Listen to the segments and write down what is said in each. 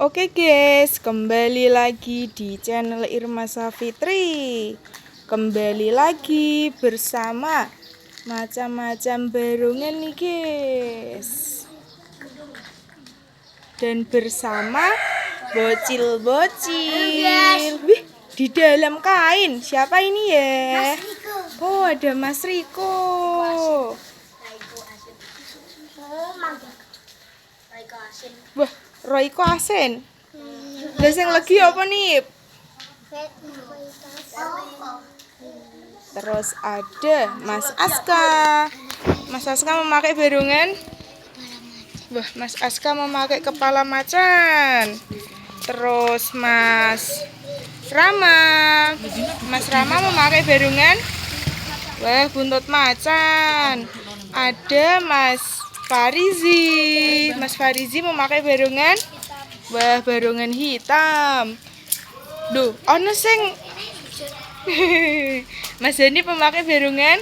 Oke guys, kembali lagi di channel Irma Safitri. Kembali lagi bersama macam-macam barungan nih guys. Dan bersama bocil-bocil. Wih, di dalam kain. Siapa ini ya? Oh, ada Mas Riko. Wah, Royko Asen. Lah sing lagi apa nih? Terus ada Mas Aska. Mas Aska memakai barungan. Wah, Mas Aska memakai kepala macan. Terus Mas Rama. Mas Rama memakai barungan. Wah, buntut macan. Ada Mas Farizi. Mas Farizi memakai barungan. Wah, barungan hitam. Duh, ono sing Mas Dani memakai barungan.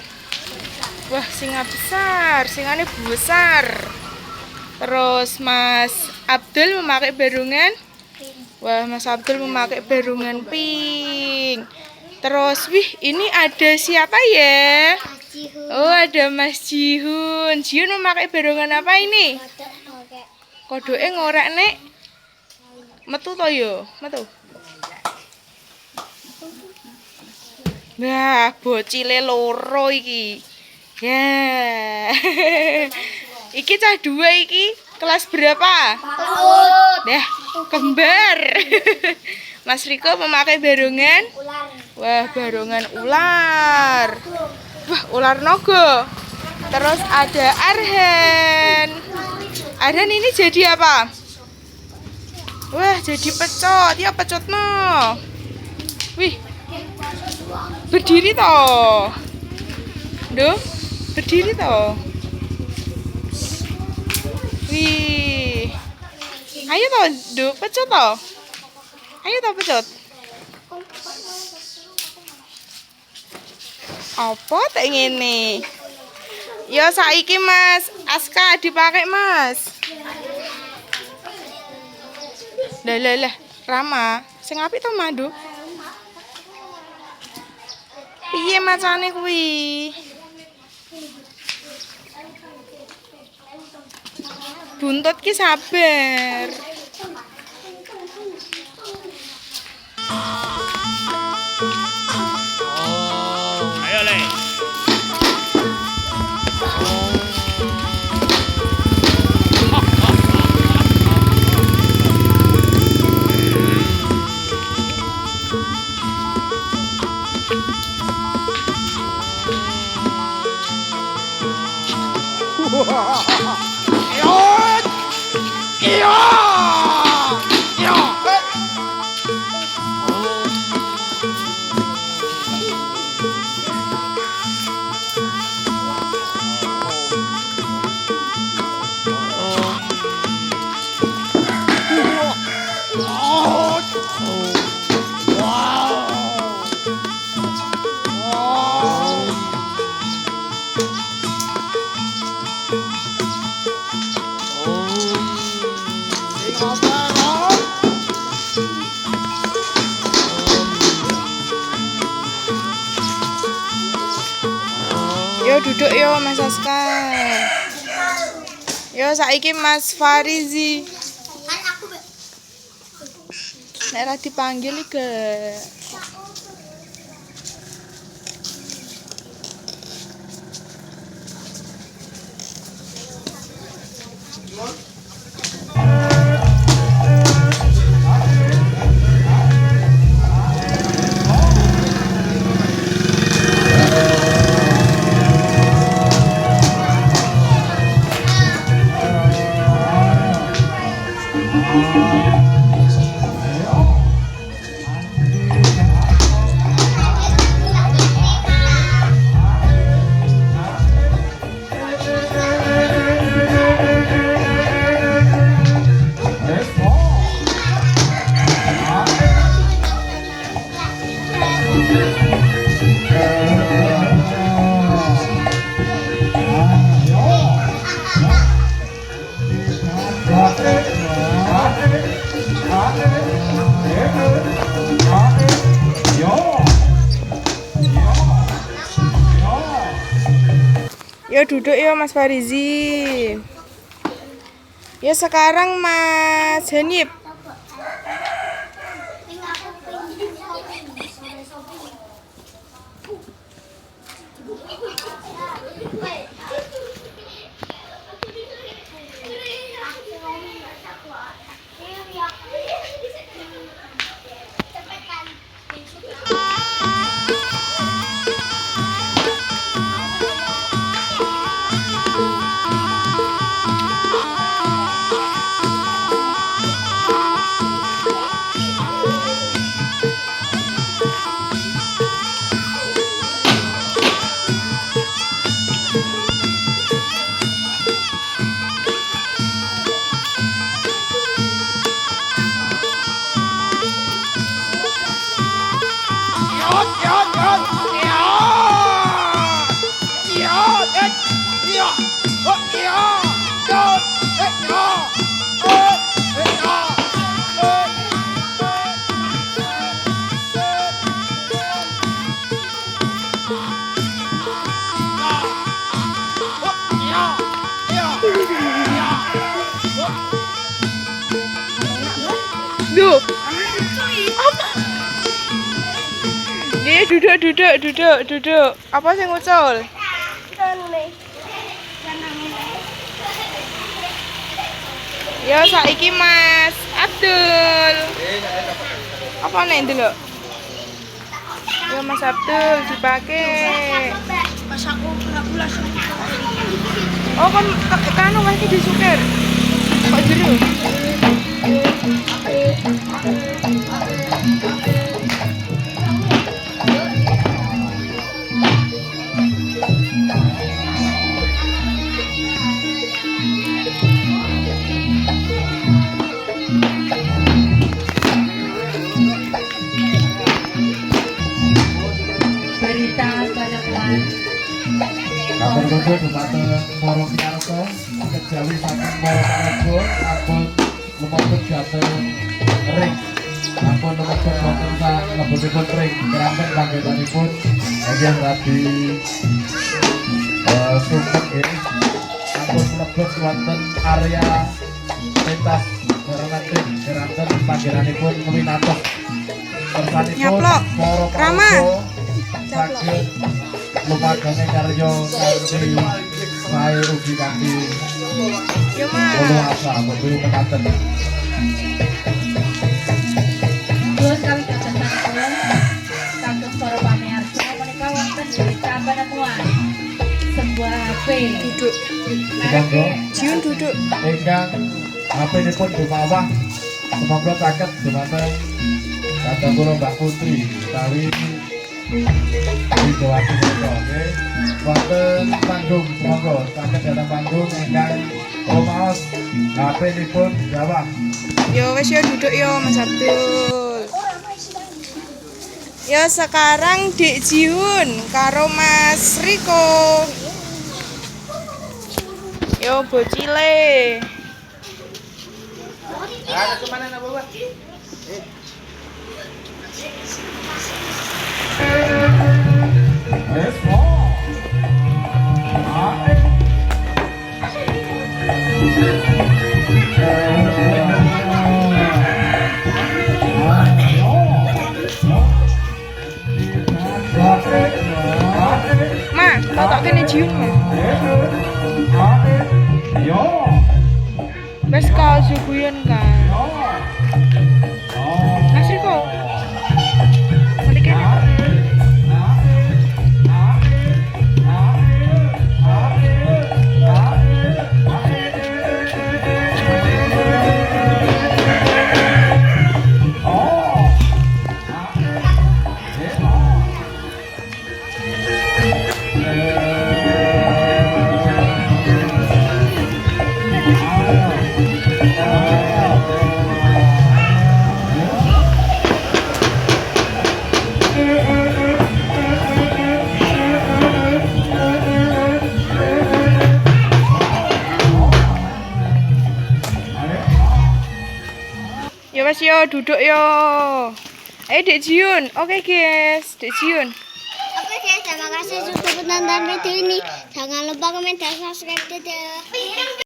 Wah, singa besar, singane besar. Terus Mas Abdul memakai barungan. Wah, Mas Abdul memakai barungan pink. Terus, wih, ini ada siapa ya? Oh, ada Mas Jihun. Jihun memakai barungan apa ini? Kodoke ngorek nek. Metu to yo, metu. Wah, bocile loro iki. Ya. Iki cah dua iki kelas berapa? Dah, kembar. Mas Riko memakai barungan. Wah, barungan ular. Wah, ular nogo. Terus ada Arhan. Arhan ini jadi apa? Wah, jadi pecot. Ya pecot no. Wih. Berdiri toh. Duh, berdiri toh. Wih. Ayo toh, duh, pecot toh. Ayo toh pecot. Apa tak ngene? Ya saiki Mas Aska dipakai Mas. Lah, Rama, sing apik to Mandu? Piye macane kuwi? Buntut ki sabar. Ayo Le. Yo duduk yo Mas Aska. Yo saiki Mas Farizi. Nek ra dipanggil iki. duduk yo Mas Farizi. Ya sekarang Mas Hanif. Duh. Apa? Dia duduk. Apa sih ngucul? Ya saiki Mas Abdul. Apa nih dulu? Ya Mas Abdul dipakai. Pas aku langsung Oh kan masih disukir. Kok jeru? Kabar bodoh dumateng para piyarsa kejawi saking para panago ampun lumebet dhateng ring ampun lumebet wonten sang lebetipun ring keranten panggenanipun inggih radi sumpek nggih ampun mlebet wonten area pentas Baranati keranten panggenanipun Winantos kersanipun Nyaplok. para Rama. panago saged lumadane karya kanthi sae ugi kanthi Ya kula Mas. asa menawi mekaten. terus kami kejaksaan kagem para pamirsa menika wonten berita penemuan sebuah HP Duduk. Monggo Jiun duduk. ingkang HP-nipun dumawah semoga saged dumateng datang kula Mbak Putri utawi Widowati menika nggih wonten panggung semoga saged datang panggung ingkang rumaos HP-nipun gawah. Yo wes yo duduk yo Mas Abdul. Yo sekarang Dek Jiun karo Mas Riko. Yo bocile. Ma, kau tak kena Jiun ma. Bes kau suguyan kan. Mas Riko. Balik kene. Ya wes yo duduk yo. Dek Jiun. Oke guys, Dek Jiun. Oke Terima kasih sudah menonton video ini. Jangan lupa komen dan subscribe. Dadah.